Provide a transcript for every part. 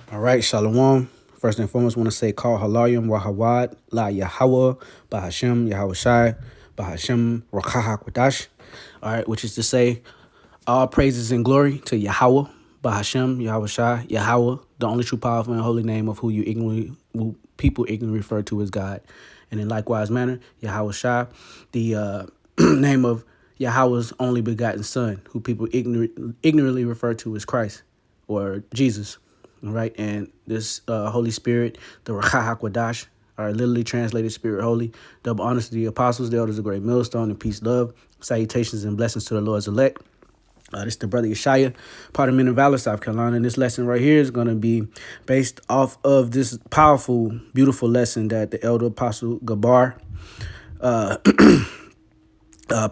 All right, Shalom. First and foremost, want to say Call Halayim Wahawad La Yahweh Bahashem Yahweh Shai Bahashem Rakaha Kwadash. All right, which is to say, all praises and glory to Yahweh Bahashem Yahweh Shai Yahweh, the only true powerful and holy name of who people ignorantly refer to as God. And in likewise manner, Yahweh Shai, the name of Yahweh's only begotten Son, who people ignorantly refer to as Christ or Jesus. All right, and this Holy Spirit, the Ruach HaKodesh, are literally translated Spirit Holy. Double honors to the apostles, the elders of Great Millstone, and peace, love, salutations, and blessings to the Lord's elect. This is the brother Yeshaya, part of Men of Valor, South Carolina. And this lesson right here is going to be based off of this powerful, beautiful lesson that the elder apostle Gabar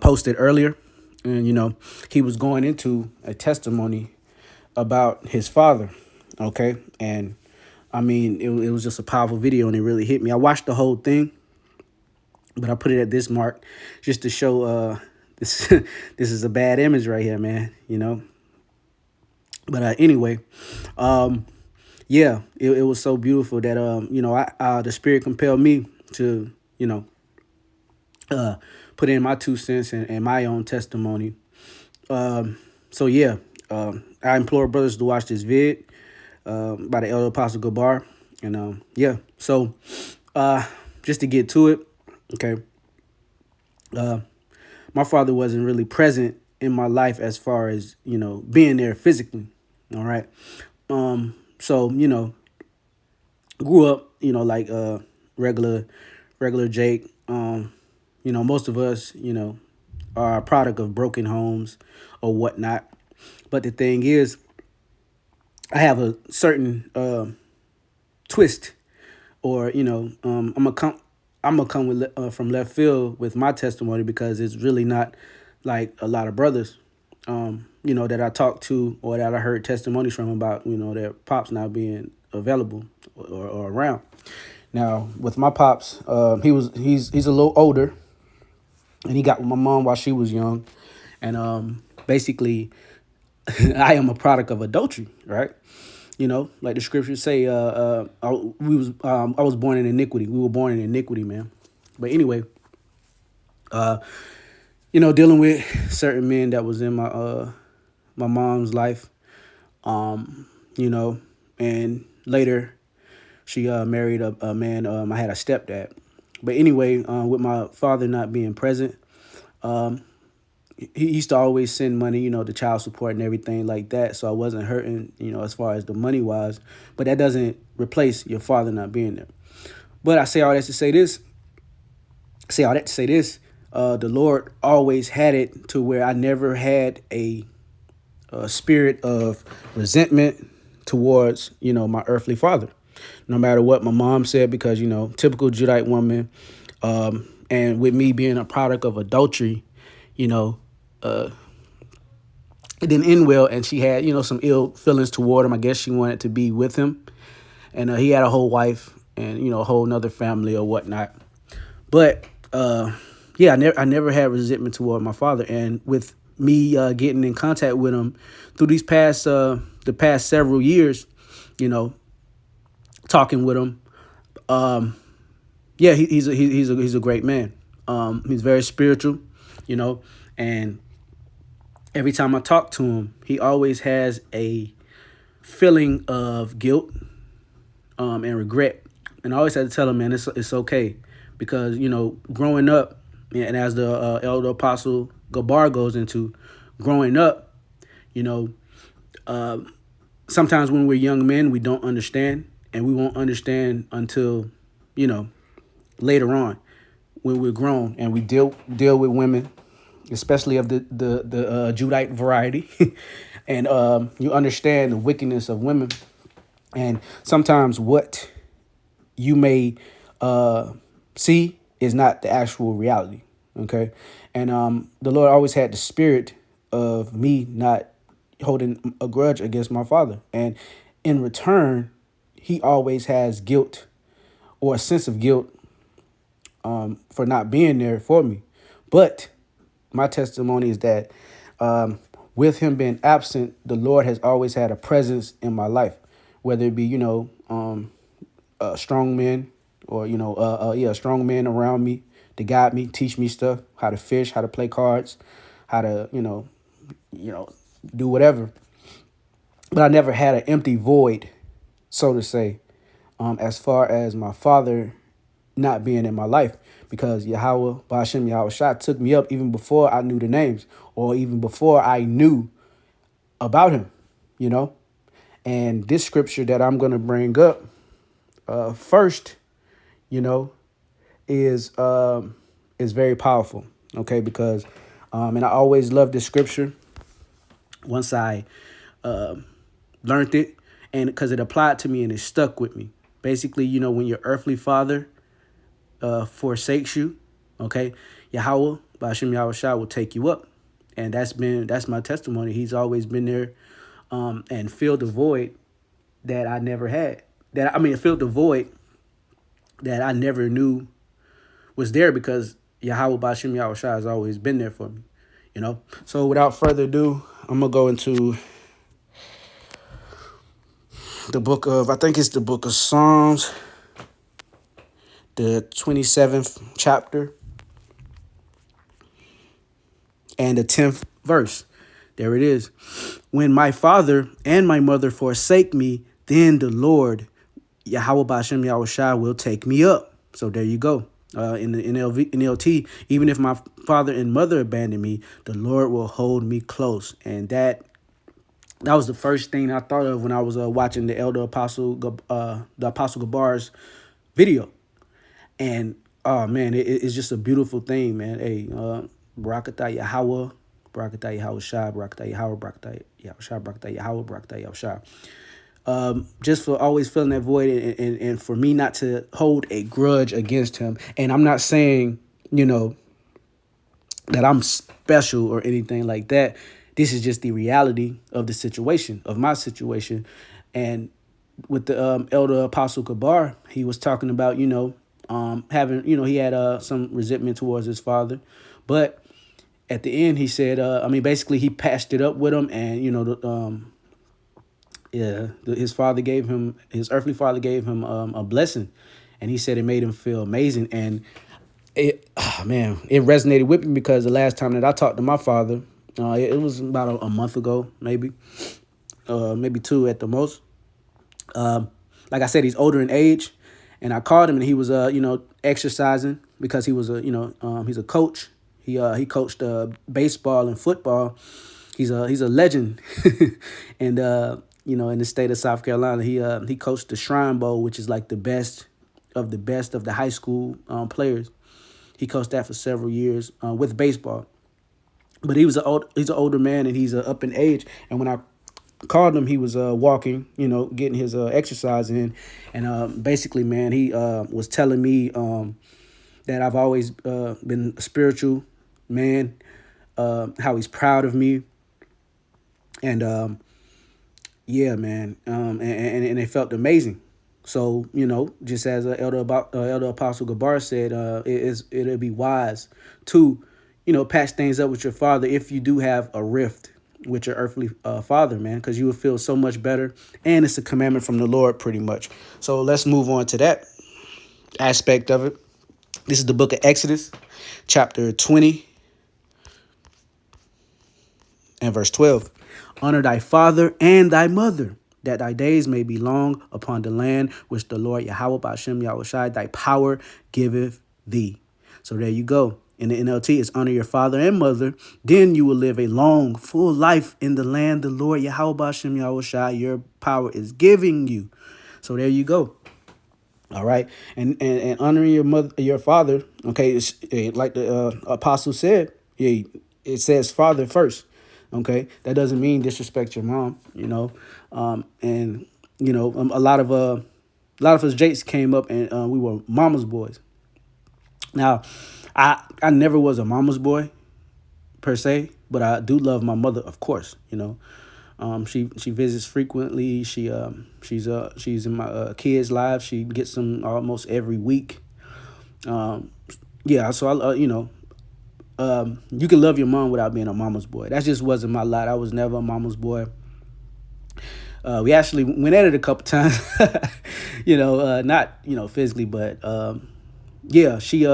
posted earlier. And, he was going into a testimony about his father. Okay. And I mean, it was just a powerful video and it really hit me. I watched the whole thing, but I put it at this mark just to show this this is a bad image right here, man, But anyway, yeah, it was so beautiful that the spirit compelled me to, put in my 2 cents and my own testimony. So yeah, I implore brothers to watch this vid by the elder apostle Gabar. And yeah, so just to get to it, okay. My father wasn't really present in my life as far as, being there physically. All right. So, grew up, like regular Jake. Most of us, are a product of broken homes or whatnot. But the thing is, I have a certain twist, or I'm gonna come with from left field with my testimony, because it's really not like a lot of brothers, that I talked to or that I heard testimonies from about, their pops not being available or around. Now with my pops, he's a little older, and he got with my mom while she was young, and basically, I am a product of adultery, right? Like the scriptures say, I was born in iniquity. We were born in iniquity, man. But anyway, dealing with certain men that was in my mom's life, and later she married a man. I had a stepdad. But anyway, with my father not being present, he used to always send money, the child support and everything like that. So I wasn't hurting, as far as the money wise. But that doesn't replace your father not being there. But I say all that to say this. The Lord always had it to where I never had a spirit of resentment towards, my earthly father, no matter what my mom said, because, typical Judite woman, and with me being a product of adultery, it didn't end well, and she had, some ill feelings toward him. I guess she wanted to be with him, and he had a whole wife and, a whole nother family or whatnot. But yeah, I never had resentment toward my father, and with me getting in contact with him through the past several years, talking with him, yeah, he's a great man. He's very spiritual, and every time I talk to him, he always has a feeling of guilt and regret. And I always had to tell him, man, it's okay. Because, growing up, and as the elder apostle Gabar goes into, growing up, sometimes when we're young men, we don't understand. And we won't understand until, later on, when we're grown and we deal with women, especially of the Judite variety, and you understand the wickedness of women, and sometimes what you may see is not the actual reality. Okay, and the Lord always had the spirit of me not holding a grudge against my father, and in return, he always has guilt or a sense of guilt for not being there for me. But my testimony is that with him being absent, the Lord has always had a presence in my life, whether it be, strong men or, strong men around me to guide me, teach me stuff, how to fish, how to play cards, how to, do whatever. But I never had an empty void, so to say, as far as my father not being in my life, because Yahweh, Ba'ashem Yahweh Shai, took me up even before I knew the names or even before I knew about him, you know. And this scripture that I'm going to bring up first, you know, is very powerful, okay, because and I always loved this scripture once I learned it, and because it applied to me and it stuck with me. Basically, when your earthly father forsakes you, okay, Yahweh, Ba'ashem Yahweh Shai, will take you up. And that's my testimony. He's always been there and filled the void that I never had. It filled the void that I never knew was there, because Yahweh, Ba'ashem Yahweh Shai, has always been there for me, So without further ado, I'm going to go into I think it's the book of Psalms, the 27th chapter and the 10th verse. There it is. When my father and my mother forsake me, then the Lord, Yahweh Ba'ashem Yahweh Shai, will take me up. So there you go. In the NLT, even if my father and mother abandon me, the Lord will hold me close. And that was the first thing I thought of when I was watching the Apostle Gabar's video. And oh man, it's just a beautiful thing, man. Hey, Barakatah Yahweh, Barakatah Yahweh Shai, Barakatah Yahweh, Barakatah Yahweh Shai, Barakatah Yahweh, Barakatah Yahweh Shai. Just for always filling that void, and for me not to hold a grudge against him. And I'm not saying, that I'm special or anything like that. This is just the reality of the situation, of my situation. And with the elder Apostle Gabar, he was talking about, having, he had some resentment towards his father. But at the end, he said, basically he patched it up with him. And, his earthly father gave him a blessing. And he said it made him feel amazing. And it resonated with me, because the last time that I talked to my father, it was about a month ago, maybe 2 at the most. Like I said, he's older in age, and I called him, and he was, exercising, because he was he's a coach. He coached baseball and football. He's a legend, and in the state of South Carolina, he coached the Shrine Bowl, which is like the best of the high school players. He coached that for several years with baseball. But he's an older man, and he's up in age. And when I called him, he was walking, getting his exercise in. And basically, man, he was telling me that I've always been a spiritual man, how he's proud of me. And yeah, man, and it felt amazing. So, just as Elder Apostle Gabar said, it'll be wise to, patch things up with your father if you do have a rift with your earthly father, man, because you will feel so much better. And it's a commandment from the Lord, pretty much. So let's move on to that aspect of it. This is the book of Exodus, chapter 20 and verse 12. Honor thy father and thy mother, that thy days may be long upon the land which the Lord Yahweh Ba'ashem Yahweh Shai, thy power giveth thee. So there you go. In the NLT, it's honor your father and mother. Then you will live a long, full life in the land the Lord Yahweh Ba'ashem Yahweh Shai, your power is giving you. So there you go. All right. And honoring your mother, your father. Okay. It's, like the apostle said, it says father first. Okay. That doesn't mean disrespect your mom, and, a lot of us Jakes came up, and we were mama's boys. Now, I never was a mama's boy per se, but I do love my mother, of course. She visits frequently. She's in my kids' lives. She gets them almost every week. Yeah, so I you can love your mom without being a mama's boy. That just wasn't my lot. I was never a mama's boy. We actually went at it a couple times, not physically, but yeah, she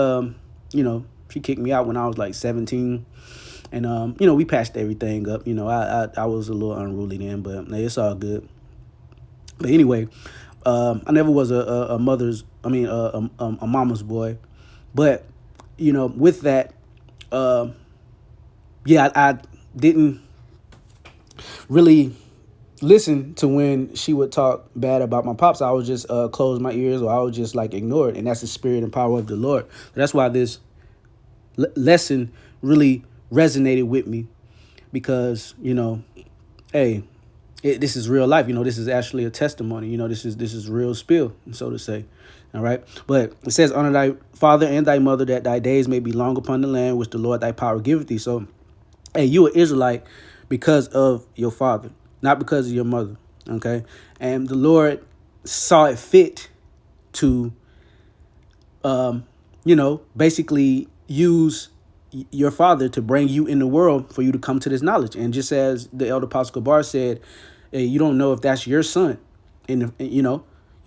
kicked me out when I was like 17, and we patched everything up. I was a little unruly then, but it's all good. But anyway, I never was a mother's, a mama's boy, but with that, yeah, I didn't really listen to when she would talk bad about my pops. I would just close my ears, or I would just like ignore it, and that's the spirit and power of the Lord. That's why this lesson really resonated with me, because hey, this is real life. This is actually a testimony. This is real spill, so to say. All right. But it says, honor thy father and thy mother, that thy days may be long upon the land which the Lord thy power giveth thee. So, hey, you an Israelite because of your father, not because of your mother. Okay. And the Lord saw it fit to, basically use your father to bring you in the world for you to come to this knowledge. And just as the elder Apostle Gabar said, hey, you don't know if that's your son. And, you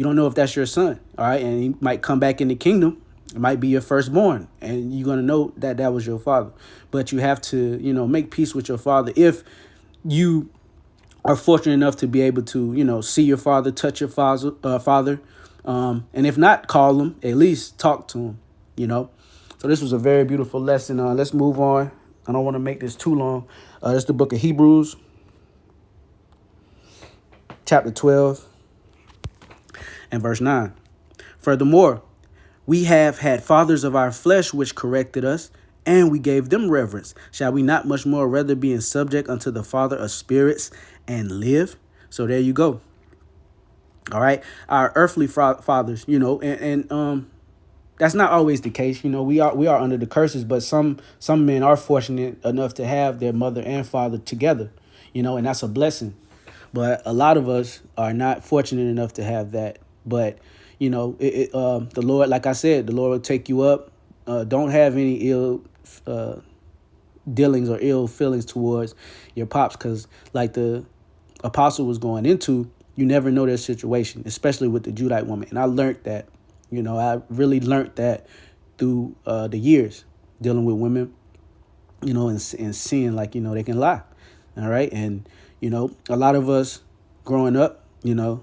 don't know if that's your son. All right. And he might come back in the kingdom. It might be your firstborn. And you're going to know that that was your father. But you have to, make peace with your father. If you are fortunate enough to be able to, see your father, touch your father. And if not, call him, at least talk to him. So this was a very beautiful lesson. Let's move on. I don't want to make this too long. It's the book of Hebrews, chapter 12 and verse 9. Furthermore, we have had fathers of our flesh which corrected us, and we gave them reverence. Shall we not much more rather be in subject unto the Father of spirits and live? So there you go. All right. Our earthly fathers, and that's not always the case. We are under the curses, but some men are fortunate enough to have their mother and father together, and that's a blessing. But a lot of us are not fortunate enough to have that. But, the Lord, like I said, the Lord will take you up. Don't have any ill dealings or ill feelings towards your pops, because like the apostle was going into, you never know their situation, especially with the Judite woman. And I learned that. I really learned that through the years dealing with women, and seeing like, they can lie. All right. And, a lot of us growing up,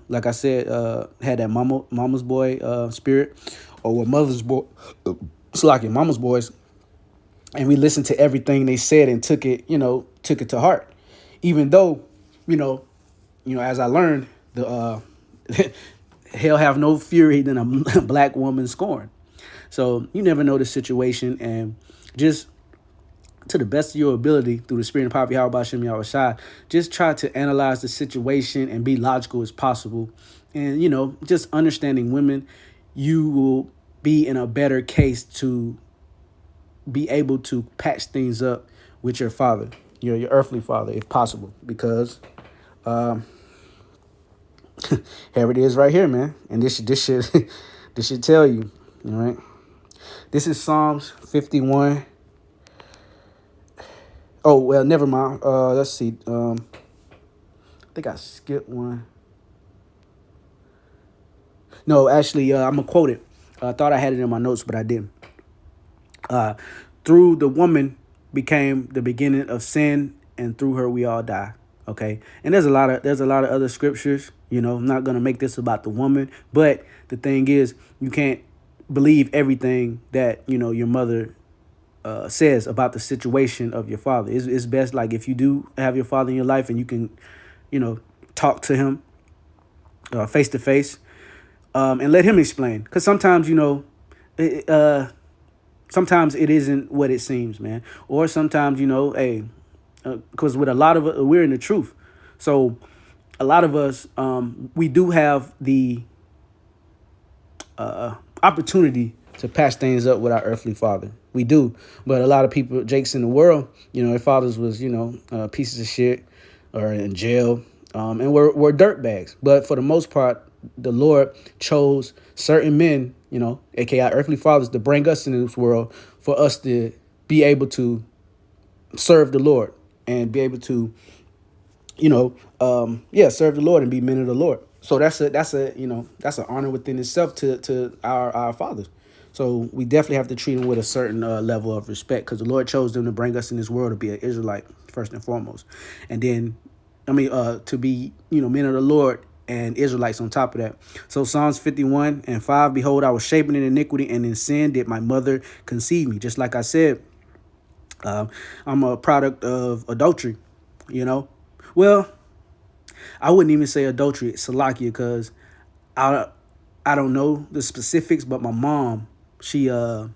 like I said, had that mama's boy spirit, or were mother's boy, mama's boys. And we listened to everything they said and took it to heart, even though, as I learned, the hell have no fury than a black woman scorned. So you never know the situation, and just to the best of your ability, through the spirit and power of Yahweh Bashem Yahushua, just try to analyze the situation and be logical as possible. And, just understanding women, you will be in a better case to be able to patch things up with your father, your earthly father, if possible, because here it is right here, man. And this should this should tell you, all right. This is Psalms 51. Oh, well, never mind. Let's see. I think I skipped one. No, actually, I'm going to quote it. I thought I had it in my notes, but I didn't. Through the woman became the beginning of sin, and through her we all die. Okay. And there's a lot of other scriptures. I'm not going to make this about the woman, but the thing is, you can't believe everything that, your mother says about the situation of your father. It's best, like, if you do have your father in your life and you can, talk to him face to face, and let him explain. Because sometimes, sometimes it isn't what it seems, man. Or sometimes, hey, because with a lot of it, we're in the truth. So a lot of us, we do have the opportunity to patch things up with our earthly father. We do. But a lot of people, Jakes in the world, their fathers was, pieces of shit or in jail, and were dirtbags. But for the most part, the Lord chose certain men, aka our earthly fathers, to bring us into this world for us to be able to serve the Lord and be able to, yeah, serve the Lord and be men of the Lord. So that's a that's an honor within itself to our fathers. So we definitely have to treat them with a certain level of respect, because the Lord chose them to bring us in this world to be an Israelite first and foremost, and then to be men of the Lord and Israelites on top of that. So Psalms 51:5, behold, I was shapen in iniquity, and in sin did my mother conceive me. Just like I said, I'm a product of adultery. You know, well, I wouldn't even say adultery, it's Salakia, because I I don't know the specifics, but my mom, she I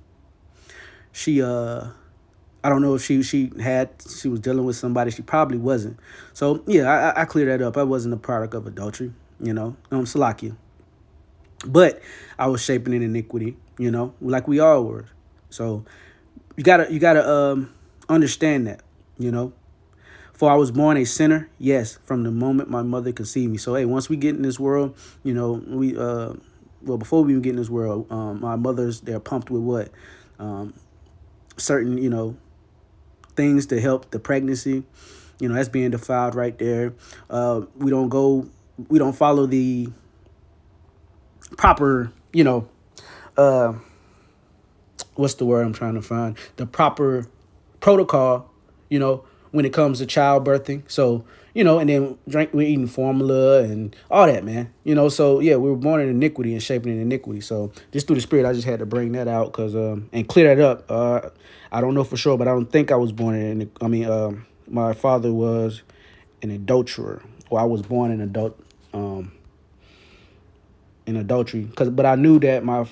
don't know if she was dealing with somebody. She probably wasn't. So yeah, I clear that up. I wasn't a product of adultery, Salakia. But I was shaping in iniquity, like we all were. So you gotta understand that, you know. For I was born a sinner, yes, from the moment my mother conceived me. So hey, once we get in this world, we well, before we even get in this world, my mothers, they're pumped with what? Certain, things to help the pregnancy. That's being defiled right there. We don't follow the proper, uh, what's the word I'm trying to find? The proper protocol, when it comes to childbirthing. So, and then we're eating formula and all that, man. So yeah, we were born in iniquity and shaping in iniquity. So just through the spirit, I just had to bring that out because and clear that up. I don't know for sure, but I don't think I was born in. My father was an adulterer, or I was born in adultery. But I knew that my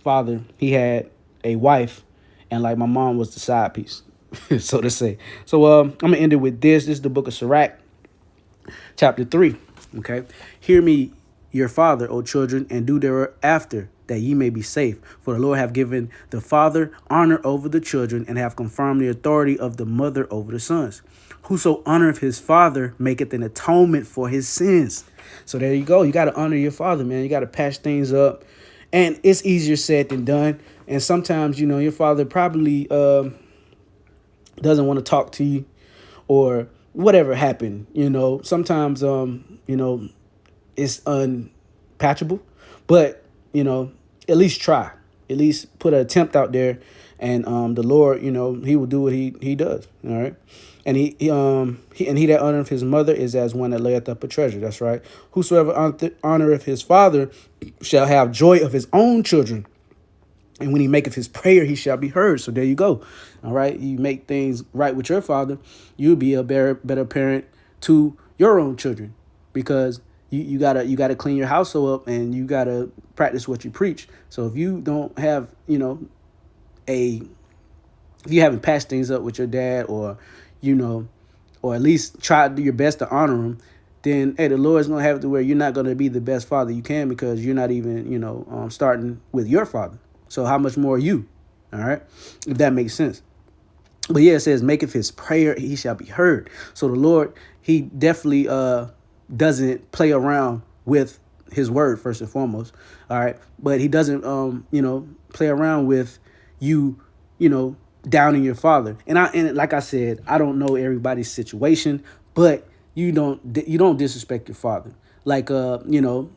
father, he had a wife, and like my mom was the side piece, so to say. So I'm gonna end it with this. This is the book of Sirach, chapter 3. Okay, hear me, your father, O children, and do thereafter, that ye may be safe. For the Lord have given the father honor over the children, and have confirmed the authority of the mother over the sons. Whoso honoreth his father maketh an atonement for his sins. So there you go. You got to honor your father, man. You got to patch things up. And it's easier said than done. And sometimes, your father probably doesn't want to talk to you, or whatever happened. Sometimes, it's unpatchable. But, at least try. At least put an attempt out there. And the Lord, he will do what he does. All right. And he that honoreth his mother is as one that layeth up a treasure. That's right. Whosoever honoreth his father shall have joy of his own children. And when he maketh his prayer, he shall be heard. So there you go. All right. You make things right with your father, you'll be a better parent to your own children, because you gotta clean your household up, and you gotta practice what you preach. So if you don't have, a if you haven't patched things up with your dad, or or at least try to do your best to honor him, then hey, the Lord's gonna have to where you're not gonna be the best father you can, because you're not even starting with your father. So how much more you? All right, if that makes sense. But yeah, it says, maketh his prayer, he shall be heard. So the Lord, he definitely doesn't play around with his word, first and foremost. All right. But he doesn't play around with you, downing your father. And like I said, I don't know everybody's situation, but you don't disrespect your father. Like the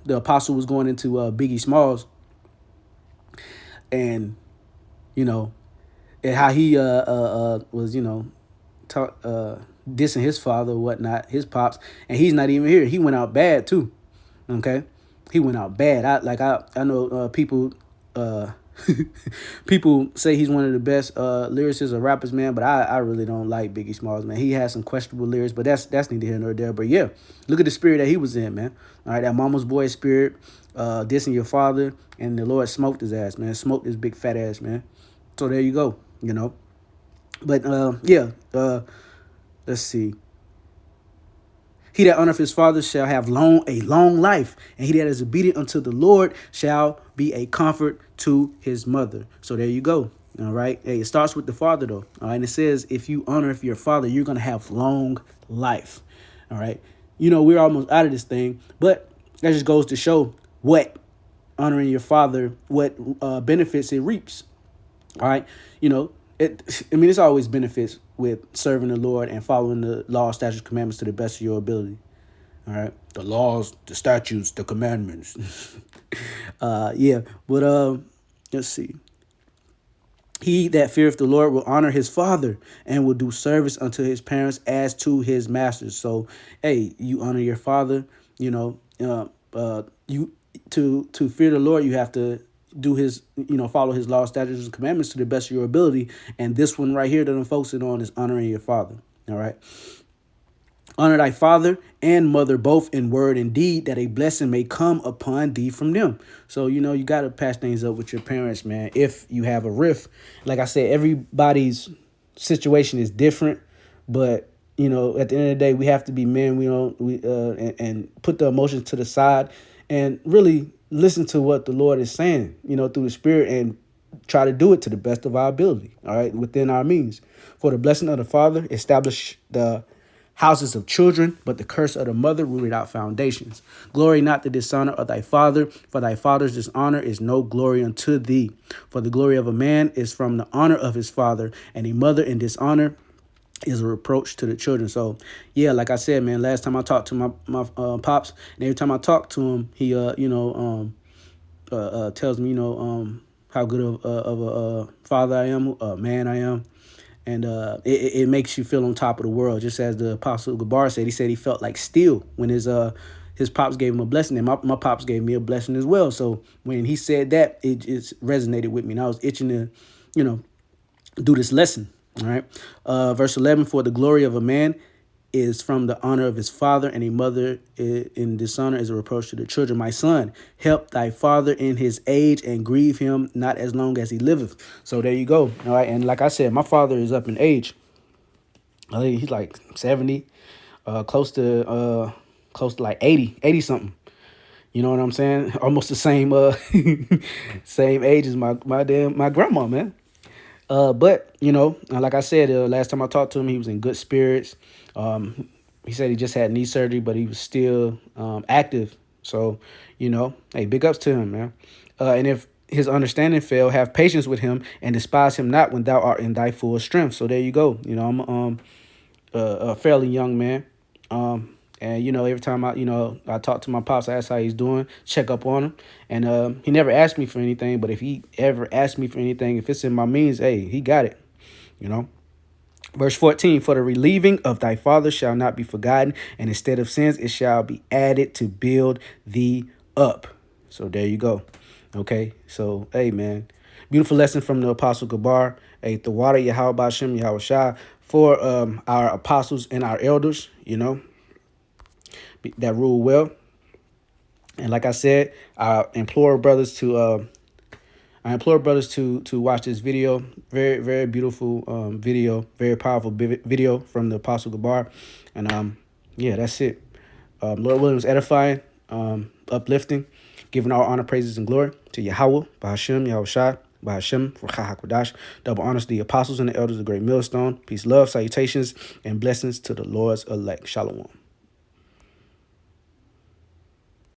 apostle was going into Biggie Smalls, and you know and how he was dissing his father or whatnot, his pops, and he's not even here. He went out bad too. Okay, he went out bad. I know people people say he's one of the best lyricists or rappers, man. But I really don't like Biggie Smalls, man. He has some questionable lyrics, but that's neither here nor there. But yeah, look at the spirit that he was in, man. All right, that mama's boy spirit, dissing your father, and the Lord smoked his ass, man. Smoked his big fat ass, man. So there you go, But let's see. He that honoreth his father shall have a long life, and he that is obedient unto the Lord shall be a comfort to his mother. So there you go. All right. Hey, it starts with the father though. All right. And it says, if you honor your father, you're gonna have long life. All right. We're almost out of this thing, but that just goes to show what honoring your father, what benefits it reaps. All right. It's always benefits with serving the Lord and following the law, statutes, commandments to the best of your ability. All right, the laws, the statutes, the commandments. Yeah, but let's see. He that feareth the Lord will honor his father and will do service unto his parents as to his masters. So, hey, you honor your father. You know, you to fear the Lord, you have to do his, follow his law, statutes, and commandments to the best of your ability. And this one right here that I'm focusing on is honoring your father. All right. Honor thy father and mother both in word and deed, that a blessing may come upon thee from them. So, you got to patch things up with your parents, man. If you have a rift, like I said, everybody's situation is different, but at the end of the day, we have to be men. And put the emotions to the side and really listen to what the Lord is saying, through the Spirit, and try to do it to the best of our ability. All right, within our means. For the blessing of the father establish the houses of children, but the curse of the mother rooted out foundations. Glory not the dishonor of thy father, for thy father's dishonor is no glory unto thee. For the glory of a man is from the honor of his father, and a mother in dishonor is a reproach to the children. So, yeah, like I said, man, last time I talked to my pops, and every time I talk to him, he tells me, how good of a father I am, a man I am. And it makes you feel on top of the world, just as the Apostle Gabar said. He said he felt like steel when his pops gave him a blessing, and my pops gave me a blessing as well. So when he said that, it just resonated with me, and I was itching to, do this lesson. All right, verse 11: for the glory of a man is from the honor of his father, and a mother in dishonor is a reproach to the children. My son, help thy father in his age, and grieve him not as long as he liveth. So there you go. All right, and like I said, my father is up in age. I think he's like 70, close to like 80 something. You know what I'm saying? Almost the same same age as my grandma, man. But like I said, last time I talked to him, he was in good spirits. He said he just had knee surgery, but he was still active. So, hey, big ups to him, man. And if his understanding fail, have patience with him and despise him not when thou art in thy full strength. So there you go. I'm a fairly young man. And, every time I talk to my pops, I ask how he's doing, check up on him. And he never asked me for anything. But if he ever asked me for anything, if it's in my means, hey, he got it, Verse 14, for the relieving of thy father shall not be forgotten, and instead of sins, it shall be added to build thee up. So there you go. Okay, so, hey, man, beautiful lesson from the Apostle Gabar. Hey, the water Yahweh Ba'Shem Yahweh Shai for our apostles and our elders, that rule well. And like I said, I implore brothers to watch this video. Very, very beautiful video, very powerful video from the Apostle Gabar. And yeah, that's it. Lord willing, was edifying, uplifting, giving all honor, praises, and glory to Yahweh, Ba'Shem, Yahweh Shai, Ba'Shem, Hakodash. Double honors to the apostles and the elders of the great millstone. Peace, love, salutations, and blessings to the Lord's elect. Shalom.